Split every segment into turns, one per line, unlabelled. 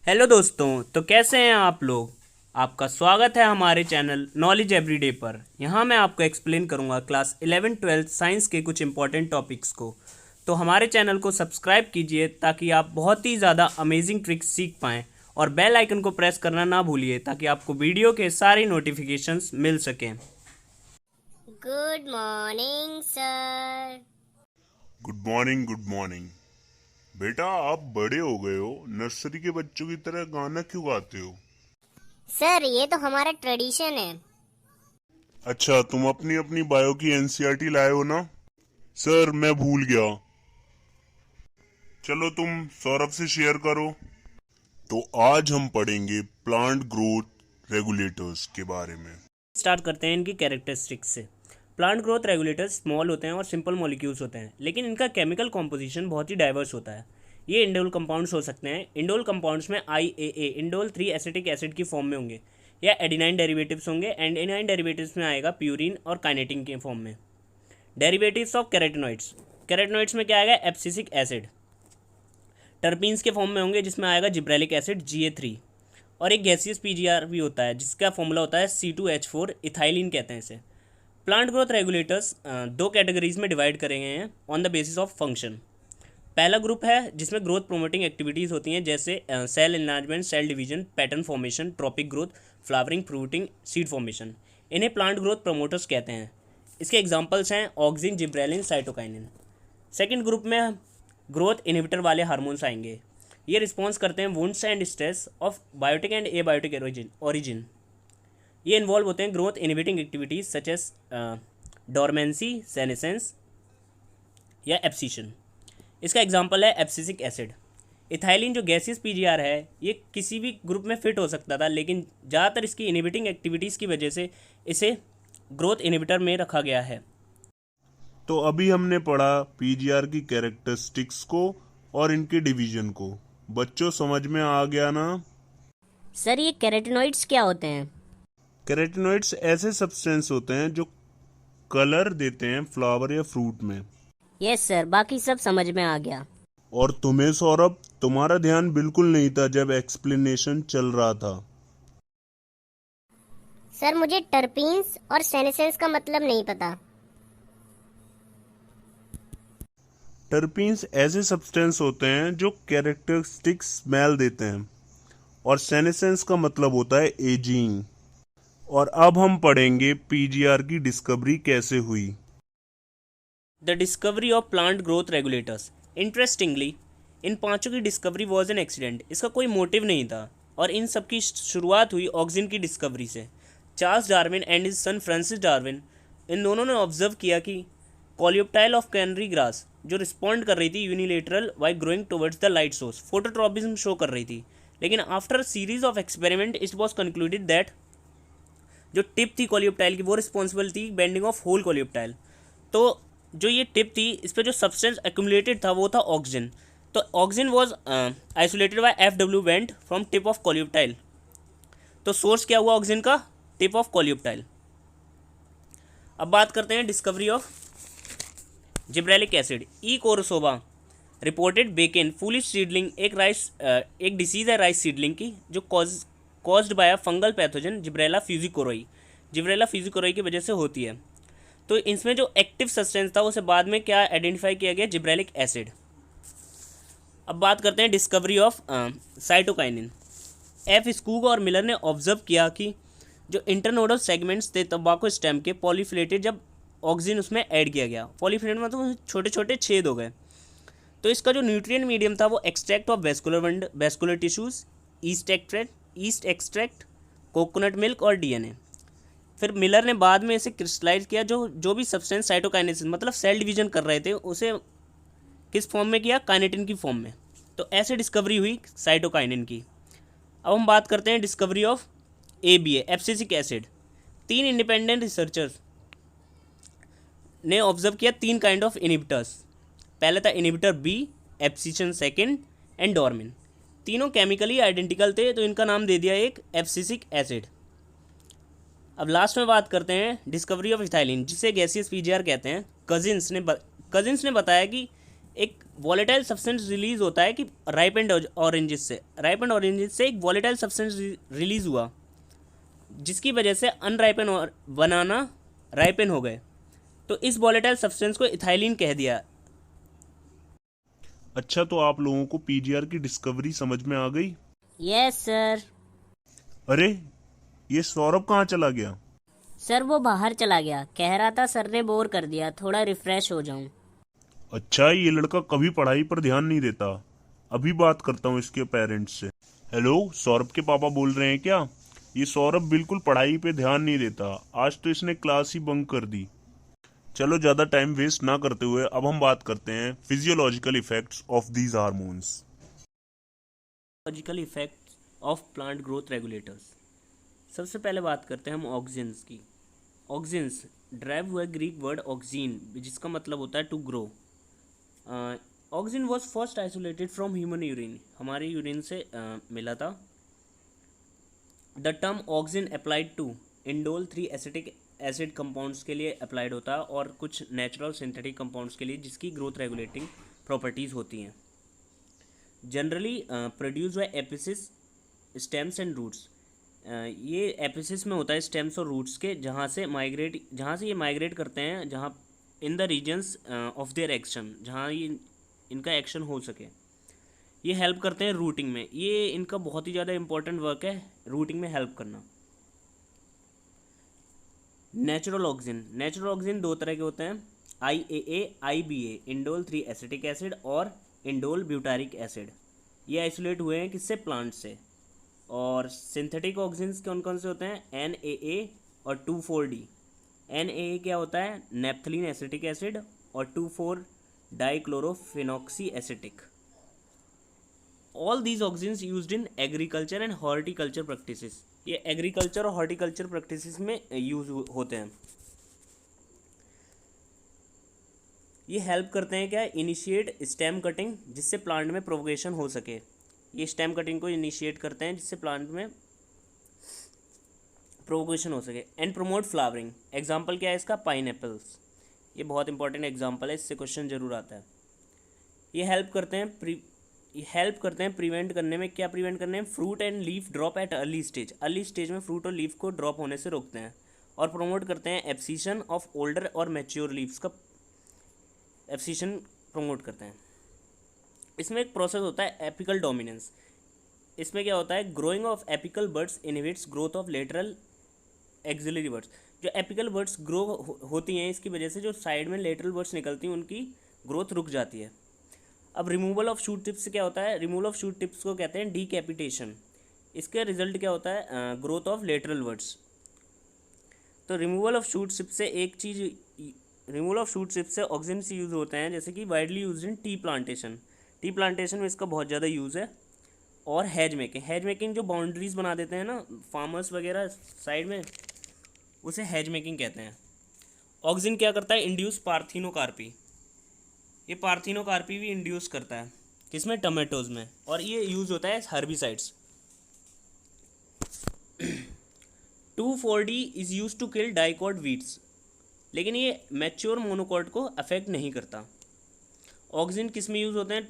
Hello दोस्तों। तो कैसे हैं आप लोग। आपका स्वागत है हमारे चैनल नॉलेज एवरीडे पर। यहाँ मैं आपको एक्सप्लेन करूँगा क्लास 11-12 साइंस के कुछ इंपॉर्टेंट टॉपिक्स को। तो हमारे चैनल को सब्सक्राइब कीजिए ताकि आप बहुत ही ज़्यादा अमेजिंग ट्रिक्स सीख पाएँ, और बेल आइकन को प्रेस करना ना भूलिए ताकि आपको वीडियो के सारे नोटिफिकेशंस मिल सकें।
Good morning sir.
Good morning. बेटा, आप बड़े हो गए हो, नर्सरी के बच्चों की तरह गाना क्यों गाते हो?
सर ये तो हमारा ट्रेडिशन है।
अच्छा, तुम अपनी अपनी बायो की एनसीईआरटी लाए हो ना? सर, मैं भूल गया। चलो तुम सौरभ से शेयर करो। तो आज हम पढ़ेंगे प्लांट ग्रोथ रेगुलेटर्स के बारे में।
स्टार्ट करते हैं इनकी कैरेक्टरिस्टिक्स से। प्लांट ग्रोथ रेगुलेटर्स स्मॉल होते हैं और सिंपल मॉलिक्यूल्स होते हैं, लेकिन इनका केमिकल कॉम्पोजिशन बहुत ही डाइवर्स होता है। ये इंडोल कंपाउंड्स हो सकते हैं। इंडोल कंपाउंड्स में IAA इंडोल 3 एसिटिक एसिड की फॉर्म में होंगे, या एडिनाइन डेरिवेटिव्स होंगे। एडिनाइन डेरिवेटिव्स में आएगा प्यूरिन और काइनेटिन के फॉर्म में। Derivatives of carotenoids. कैरोटीनॉइड्स में क्या आएगा? Abscisic acid. टर्पीन्स के फॉर्म में होंगे, जिसमें आएगा जिब्रेलिक एसिड GA3। और एक गैसियस PGR भी होता है, जिसका फॉर्मूला होता है C2H4, इथाइलिन कहते हैं इसे। प्लांट ग्रोथ रेगुलेटर्स दो कैटेगरीज में डिवाइड करे गए हैं on the basis of function. पहला ग्रुप है जिसमें ग्रोथ प्रोमोटिंग एक्टिविटीज़ होती हैं, जैसे cell enlargement, cell division, pattern formation, tropic growth, flowering, fruiting, seed formation. इन्हें प्लांट ग्रोथ प्रमोटर्स कहते हैं। इसके एग्जांपल्स हैं auxin, gibberellin, cytokinin. Second group में ग्रोथ इनहिबिटर वाले हार्मोन्स आएंगे। ये रिस्पॉन्स करते हैं wounds and stress of biotic and abiotic origin. ये इन्वॉल्व होते हैं growth inhibiting activities such as dormancy, senescence या एब्सिशन। इसका एग्जांपल है एब्सिसिक एसिड। इथाइलिन जो गैसियस PGR है, ये किसी भी ग्रुप में फिट हो सकता था, लेकिन ज़्यादातर इसकी इनहिबिटिंग एक्टिविटीज़ की वजह से इसे ग्रोथ इनहिबिटर में रखा गया है।
तो अभी हमने पढ़ा पीजीआर की कैरेक्टरिस्टिक्स को और इनके डिवीजन को। बच्चों, समझ में आ गया ना?
सर ये कैरोटीनॉइड्स क्या होते हैं?
कैरोटीनॉइड्स ऐसे सब्सटेंस होते हैं जो कलर देते हैं फ्लावर या फ्रूट में।
यस सर, बाकी सब समझ में आ गया।
और तुम्हें सौरभ, तुम्हारा ध्यान बिल्कुल नहीं था जब एक्सप्लेनेशन चल रहा था।
सर मुझे टर्पीन्स और सेनेसेंस का मतलब नहीं पता।
टर्पीन्स ऐसे सब्सटेंस होते हैं जो कैरेक्टरिस्टिक स्मेल देते हैं, और सेनेसेंस का मतलब होता है एजिंग। और अब हम पढ़ेंगे पीजीआर की डिस्कवरी कैसे हुई।
The discovery of plant growth regulators. Interestingly, इन पांचों की डिस्कवरी वॉज एन एक्सीडेंट। इसका कोई मोटिव नहीं था, और इन सब की शुरुआत हुई ऑक्सिन की डिस्कवरी से। Charles Darwin and his son Francis Darwin, इन दोनों ने ऑब्जर्व किया कि कॉलियोप्टाइल ऑफ कैनरी ग्रास जो रिस्पॉन्ड कर रही थी unilateral by growing towards the light source, phototropism show कर रही थी। लेकिन after series of experiment it was concluded that जो टिप थी कॉलियोप्टाइल की, वो रिस्पॉन्सिबल थी बेंडिंग ऑफ होल कॉलियोप्टाइल। तो जो ये टिप थी, इस पर जो सब्सटेंस एक्यूमुलेटेड था वो था ऑक्सिन। तो auxin was isolated by FW went from tip of coleoptile. तो सोर्स क्या हुआ ऑक्सिन का? Tip of coleoptile. अब बात करते हैं discovery of gibberellic acid. E Kurosawa reported bakanae foolish seedling, एक डिसीज़ है राइस सीडलिंग की, जो caused by fungal pathogen Gibberella fujikuroi. Gibberella fujikuroi की वजह से होती है। तो इसमें जो एक्टिव सब्सटेंस था उसे बाद में क्या आइडेंटिफाई किया गया? Gibberellic acid. अब बात करते हैं discovery of cytokinin. F. Skoog और मिलर ने ऑब्जर्व किया कि जो इंटरनोडल सेगमेंट्स थे तंबाकू स्टेम के, पॉलीफिलेटेड जब ऑक्सिन उसमें ऐड किया गया। पॉलीफिलेटेड मतलब छोटे छोटे छेद हो गए। तो इसका जो न्यूट्रिएंट मीडियम था वो extract of vascular tissues, east extract, coconut milk और DNA। फिर मिलर ने बाद में इसे क्रिस्टलाइज किया। जो भी सब्सटेंस साइटोकाइनेसिस मतलब सेल डिवीजन कर रहे थे, उसे किस फॉर्म में किया? काइनेटिन की फॉर्म में। तो ऐसे डिस्कवरी हुई साइटोकाइनिन की। अब हम बात करते हैं discovery of ABA, abscisic acid. 3 independent researchers ने ऑब्जर्व किया 3 काइंड ऑफ इनहिबिटर्स। पहले था inhibitor B, abscisin second, and dormin. तीनों केमिकली आइडेंटिकल थे, तो इनका नाम दे दिया एक एब्सिसिक एसिड। अब लास्ट में बात करते हैं डिस्कवरी ऑफ इथाइलिन, जिसे गैसियस PGR कहते हैं। कजिन्स ने बताया कि एक वॉलेटाइल सब्सटेंस रिलीज होता है कि राइपेंड ऑरेंजेस से एक वॉलेटाइल सब्सटेंस रिलीज हुआ, जिसकी वजह से अनराइपन और बनाना राइपन हो गए, तो इस वॉलेटाइल सब्सटेंस को इथाइलिन कह दिया।
अच्छा, तो आप लोगों को पीजीआर की डिस्कवरी समझ में आ गई?
Yes sir.
अरे, ये सौरभ कहाँ चला गया?
सर वो बाहर चला गया, कह रहा था सर ने बोर कर दिया, थोड़ा रिफ्रेश हो जाऊं।
अच्छा, ये लड़का कभी पढ़ाई पर ध्यान नहीं देता। अभी बात करता हूँ इसके पेरेंट्स से। हेलो, सौरभ के पापा बोल रहे हैं क्या? ये सौरभ बिल्कुल पढ़ाई पे ध्यान नहीं देता। आज तो इसने क्लास ही बंक कर दी। चलो, ज्यादा टाइम वेस्ट ना करते हुए अब हम बात करते हैं physiological effects of these hormones.
Logical effect of plant growth regulators. सबसे पहले बात करते हैं हम ऑक्सिन्स की। ऑक्सिन्स ड्राइव हुआ ग्रीक वर्ड ऑक्सीन, जिसका मतलब होता है to grow. Auxin was first isolated from human urine, हमारे यूरिन से मिला था। The term auxin applied to indole 3 acetic acid compounds के लिए अप्लाइड होता है और कुछ नेचुरल सिंथेटिक कंपाउंड्स के लिए जिसकी ग्रोथ रेगुलेटिंग प्रॉपर्टीज़ होती हैं। Generally produce by apices, stems and roots. ये एपिसिस में होता है, स्टेम्स और रूट्स के, जहाँ से ये माइग्रेट करते हैं, जहाँ in the regions of their action, जहाँ ये इनका एक्शन हो सके। ये हेल्प करते हैं रूटिंग में, ये इनका बहुत ही ज़्यादा इंपॉर्टेंट वर्क है, रूटिंग में हेल्प करना। नेचुरल ऑक्सिन दो तरह के होते हैं, IAA, IBA, indole 3 acetic acid और इंडोल ब्यूटारिक एसिड। ये आइसोलेट हुए हैं किससे? प्लांट से। और सिंथेटिक ऑक्सिन्स कौन कौन से होते हैं? NAA और 2,4-D। NAA क्या होता है? नेप्थलीन एसिटिक एसिड, और 2,4-डाइक्लोरोफिनॉक्सी acetic. All these auxins used in agriculture and horticulture practices. ये एग्रीकल्चर और हॉर्टिकल्चर प्रैक्टिसेस में यूज होते हैं। ये हेल्प करते हैं क्या? इनिशिएट स्टेम कटिंग, जिससे प्लांट में प्रोपगेशन हो सके। ये स्टेम कटिंग को इनिशिएट करते हैं जिससे प्लांट में प्रोपगेशन हो सके। And promote flowering. एग्जाम्पल क्या है इसका? पाइनएप्पल्स। ये बहुत इंपॉर्टेंट एग्जाम्पल है, इससे क्वेश्चन जरूर आता है। ये हेल्प करते हैं प्रिवेंट करने में। क्या प्रिवेंट करने में? Fruit and leaf drop at early stage में फ्रूट और लीफ को ड्रॉप होने से रोकते हैं। और प्रमोट करते हैं एब्सिशन ऑफ ओल्डर और मैच्योर लीव्स का एब्सिशन प्रमोट करते हैं। इसमें एक प्रोसेस होता है एपिकल डोमिनेंस। इसमें क्या होता है? Growing of apical birds inhibits growth of lateral axillary birds. जो एपिकल बर्ड्स ग्रो होती हैं, इसकी वजह से जो साइड में लेटरल बर्ड्स निकलती हैं उनकी ग्रोथ रुक जाती है। अब रिमूवल ऑफ शूट टिप्स से क्या होता है? रिमूवल ऑफ शूट टिप्स को कहते हैं डीकैपिटेशन। इसका रिजल्ट क्या होता है? Growth of lateral birds. तो रिमूवल ऑफ शूट टिप्स से ऑक्सिन से यूज़ होते हैं, जैसे कि widely use in tea plantation में इसका बहुत ज़्यादा यूज़ है। और हेज मेकिंग जो बाउंड्रीज बना देते हैं ना फार्मर्स वगैरह साइड में, उसे हेज मेकिंग कहते हैं। ऑक्सिन क्या करता है? Induce parthenocarpy. ये पार्थिनोकार्पी भी इंड्यूस करता है किसमें? टमाटोज में। और ये यूज़ होता है herbicides. 2,4-D is used to kill dicot weeds, लेकिन ये मैच्योर मोनोकॉट को अफेक्ट नहीं करता। ऑक्सिन किस में यूज़ होते हैं?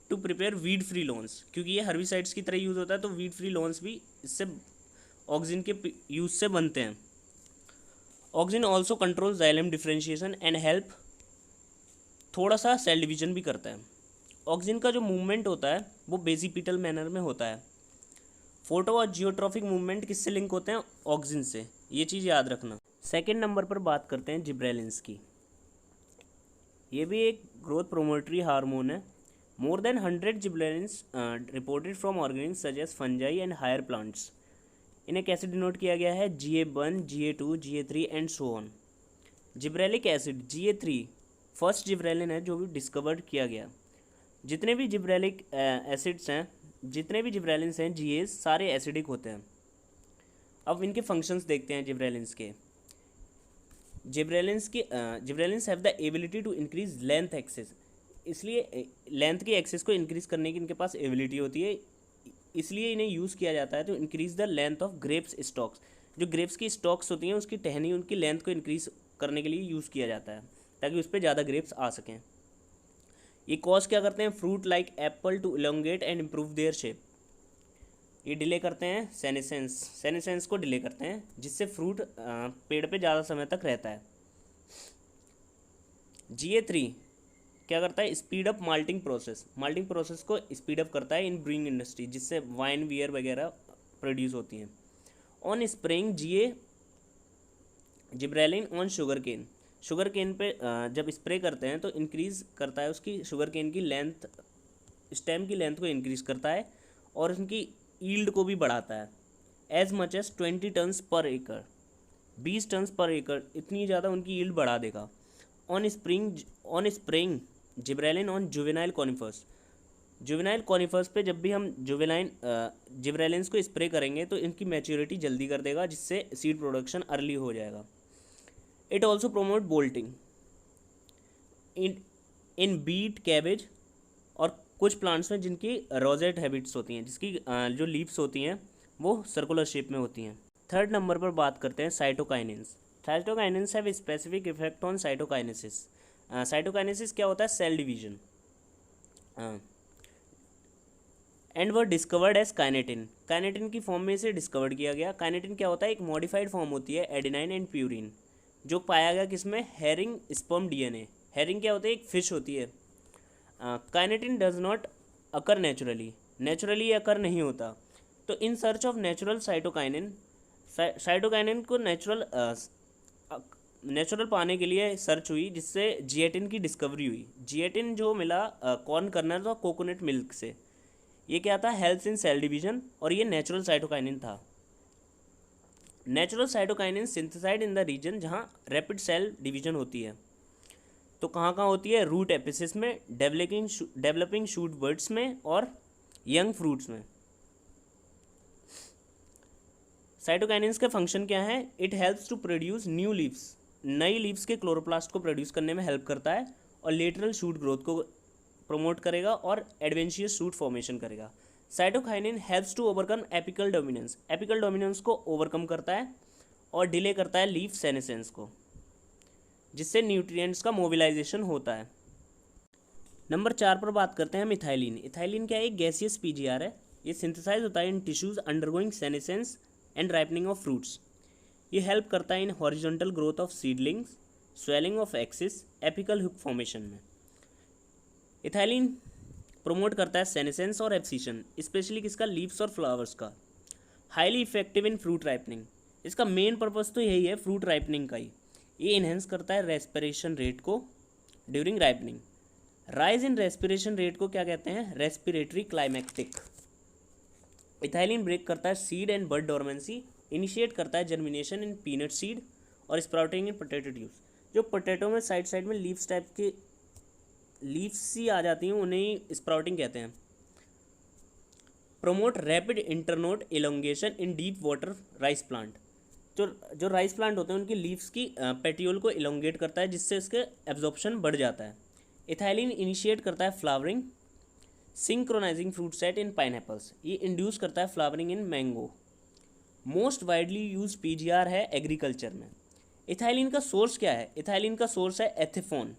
To prepare weed free lawns, क्योंकि ये हर्बिसाइड्स की तरह यूज़ होता है, तो वीड फ्री लॉन्स भी इससे ऑक्सिन के यूज से बनते हैं। Auxin also control xylem differentiation and help, थोड़ा सा सेल डिवीजन भी करता है। ऑक्सिन का जो मूवमेंट होता है वो बेसिपिटल मैनर में होता है। फोटो और जियोट्रॉफिक मूवमेंट किससे लिंक होते हैं? ऑक्सिन से, ये चीज़ याद रखना। सेकेंड नंबर पर बात करते हैं जिब्रेलिन्स की। ये भी एक ग्रोथ प्रोमोटरी हार्मोन है। More than 100 gibberellins reported from organism such as fungi and higher plants. इन्हें कैसे डिनोट किया गया है? GA1, GA2, GA3 and so on. Gibberellic acid GA3 first gibberellin है जो भी डिस्कवर्ड किया गया। जितने भी जिब्रेलिक एसिड्स हैं, जितने भी जिब्रेलिन्स हैं GAs, सारे एसिडिक होते हैं। अब इनके फंक्शंस देखते हैं जिब्रेलिन्स के। Gibberellins have the ability to increase length axis, इसलिए लेंथ के एक्सेस को इंक्रीज करने की इनके पास एबिलिटी होती है, इसलिए इन्हें यूज़ किया जाता है to increase the length of grapes stalks. जो ग्रेप्स की स्टॉक्स होती हैं उसकी टहनी, उनकी लेंथ को इंक्रीज करने के लिए यूज़ किया जाता है ताकि उस पर ज़्यादा ग्रेप्स आ सकें। ये कॉज क्या करते हैं fruit like apple to elongate and improve their shape. ये डिले करते हैं सेनेसेंस को डिले करते हैं, जिससे फ्रूट पेड़ पे ज़्यादा समय तक रहता है। GA3 क्या करता है स्पीड अप माल्टिंग प्रोसेस को स्पीड अप करता है इन ब्रूइंग इंडस्ट्री, जिससे वाइन बियर वगैरह प्रोड्यूस होती हैं। On spraying GA gibberellin on sugarcane पे जब स्प्रे करते हैं तो इंक्रीज़ करता है उसकी शुगर केन की लेंथ, स्टेम की लेंथ को इंक्रीज़ करता है और उनकी ईल्ड को भी बढ़ाता है। एज मच एज 20 टन्स पर एकड़, 20 टन्स पर एकड़, इतनी ज़्यादा उनकी ईल्ड बढ़ा देगा। On spraying gibberellin on juvenile conifers पे जब भी हम जिब्रेलिन्स को स्प्रे करेंगे तो इनकी मैच्योरिटी जल्दी कर देगा, जिससे सीड प्रोडक्शन अर्ली हो जाएगा। It also promote bolting in beet, cabbage और कुछ प्लांट्स में जिनकी रोजेट हैबिट्स होती हैं, जिसकी जो लीव्स होती हैं वो सर्कुलर शेप में होती हैं। थर्ड नंबर पर बात करते हैं cytokinins have specific effect on cytokinesis. Cytokinesis क्या होता है? Cell division. एंड वो डिस्कवर्ड एज काइनेटिन की फॉर्म में इसे डिस्कवर्ड किया गया। काइनेटिन क्या होता है? एक मॉडिफाइड फॉर्म होती है एडेनाइन एंड प्यूरिन, जो पाया गया किसमें? Herring sperm DNA। हेरिंग क्या होता है? एक फिश होती है। Kinetin does not occur naturally occur नहीं होता। तो in search of natural cytokinin को नेचुरल पाने के लिए सर्च हुई, जिससे जिएटिन की डिस्कवरी हुई। जिएटिन जो मिला कॉर्न कर्नल और कोकोनट मिल्क से। ये क्या था? हेल्प्स इन सेल डिवीजन, और ये नेचुरल साइटोकाइनिन था। Natural cytokinin synthesized in the region जहाँ रैपिड सेल डिवीजन होती है। तो कहाँ कहाँ होती है? रूट एपिसिस में, डेवलपिंग शूट बर्ड्स में और यंग फ्रूट्स में। साइटोकाइनिन्स के फंक्शन क्या है? It helps to produce new leaves, नई लीव्स के क्लोरोप्लास्ट को प्रोड्यूस करने में हेल्प करता है, और लेटरल शूट ग्रोथ को प्रमोट करेगा और एडवेंशियस शूट फॉर्मेशन करेगा। Cytokinin helps to overcome apical dominance को ओवरकम करता है और डिले करता है लीफ सेनेसेंस को, जिससे न्यूट्रिएंट्स का मोबिलाइजेशन होता है। नंबर 4 पर बात करते हैं हम इथाइलिन क्या है? एक गैसियस PGR है। ये सिंथेसाइज होता है in tissues undergoing senescence and ripening of fruits. ये हेल्प करता है in horizontal growth of seedlings, swelling of axis, apical hook formation में। इथाइलिन प्रमोट करता है सेनेसेंस और एब्सिशन, स्पेशली किसका? लीव्स और फ्लावर्स का। Highly effective in fruit ripening, इसका मेन पर्पस तो यही है फ्रूट राइपनिंग का ही। ये इन्हेंस करता है रेस्पिरेशन रेट को during ripening. Rise in respiration rate को क्या कहते हैं? Respiratory climactic. इथाइलिन ब्रेक करता है seed and bud dormancy, initiate करता है जर्मिनेशन इन पीनट सीड और स्प्राउटिंग इन पोटैटो ट्यूब्स। जो पोटैटो में साइड में लीव्स टाइप के लीव्स सी आ जाती हैं, उन्हें स्प्राउटिंग कहते हैं। Promote rapid internode elongation in deep water rice plant. जो राइस प्लांट होते हैं उनकी लीव्स की पेटियोल को इलोंगेट करता है, जिससे इसके एब्जॉर्प्शन बढ़ जाता है। इथाइलिन इनिशिएट करता है flowering, synchronising fruit set in pineapples. ये इंड्यूस करता है flowering in mango. Most widely use PGR है एग्रीकल्चर में। इथाइलिन का सोर्स क्या है? इथाइलिन का सोर्स है ethephon.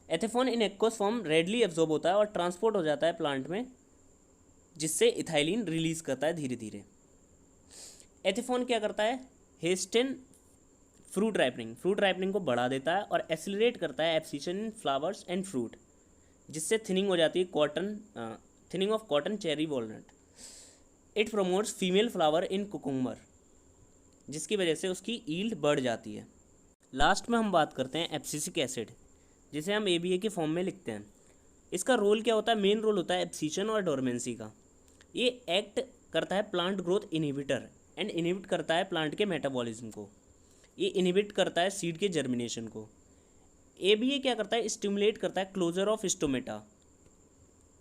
Ethephon in aqueous form readily absorb होता है और ट्रांसपोर्ट हो जाता है प्लांट में, जिससे इथाइलिन रिलीज करता है धीरे धीरे। एथेफोन क्या करता है? हेस्टेन फ्रूट राइपनिंग को बढ़ा देता है और एक्सीलरेट करता है abscission in flowers and fruit, जिससे थिनिंग हो जाती है thinning of cotton, cherry, walnut. It promotes female flower in cucumber, जिसकी वजह से उसकी ईल्ड बढ़ जाती है। लास्ट में हम बात करते हैं एब्सिसिक एसिड, जिसे हम ABA के फॉर्म में लिखते हैं। इसका रोल क्या होता है? मेन रोल होता है एब्सिशन और डोरमेंसी का। ये एक्ट करता है plant growth inhibitor and inhibit करता है प्लांट के मेटाबॉलिज्म को। ये इनहिबिट करता है सीड के जर्मिनेशन को। ABA क्या करता है? स्टिमुलेट करता है क्लोजर ऑफ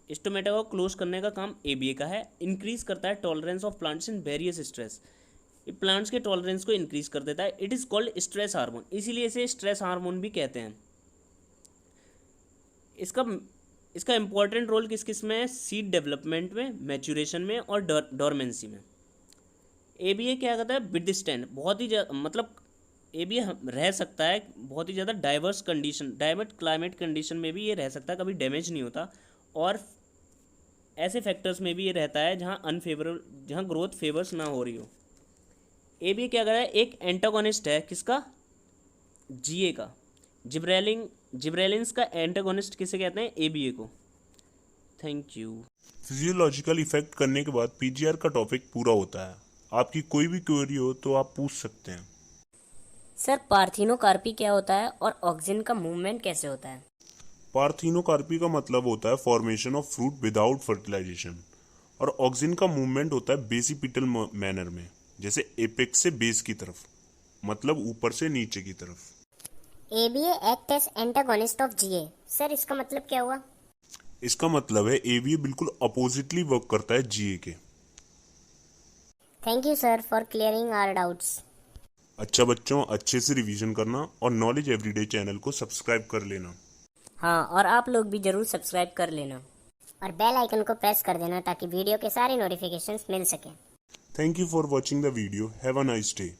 स्टोमेटा को क्लोज करने का काम ABA का है। इंक्रीज करता है tolerance of plants in various stress, ये प्लांट्स के टॉलरेंस को इंक्रीज कर देता है। It is called stress hormone, इसीलिए इसे स्ट्रेस हार्मोन भी कहते हैं। इसका इंपॉर्टेंट रोल किस किस में है? सीड डेवलपमेंट में, मैच्यूरेशन में और डोरमेंसी में। ABA क्या कहता है? विद स्टैंड, बहुत ही मतलब ए बी रह सकता है बहुत ही ज़्यादा diverse condition, diverse climate condition में भी ये रह सकता है, कभी डैमेज नहीं होता। और ऐसे फैक्टर्स में भी ये रहता है जहाँ अनफेवरेबल, जहाँ ग्रोथ फेवर्स ना हो रही हो। ए बी क्या कर रहा है, एक एंटागोनिस्ट है किसका, जीए का। जिब्रेलिन्स का एंटागोनिस्ट किसे कहते हैं, एबीए को। Thank you.
फिजियोलॉजिकल इफेक्ट करने के बाद पीजीआर का टॉपिक पूरा होता है। आपकी कोई भी क्वेरी हो तो आप पूछ सकते हैं।
सर पार्थिनोकार्पी क्या होता है और ऑक्सिन का मूवमेंट कैसे होता है?
पार्थिनोकार्पी का मतलब होता है formation of fruit without fertilization, और ऑक्सिन का मूवमेंट होता है बेसिपिटल मैनर में, जैसे एपेक्स से बेस की तरफ, मतलब ऊपर से नीचे की तरफ।
ABA act as antagonist of GA। Sir इसका मतलब क्या हुआ?
इसका मतलब है एवीए बिल्कुल अपोजिटली वर्क करता है जीए के।
Thank you sir for clearing our doubts.
अच्छा बच्चों, अच्छे से रिवीजन करना और नॉलेज एवरीडे चैनल को सब्सक्राइब कर लेना।
हाँ, और आप लोग भी जरूर सब्सक्राइब कर लेना
और बेल आइकन को प्रेस कर देना ताकि वीडियो के सारे नोटिफिकेशंस मिल सकें।
Thank you for watching the video. Have a nice day.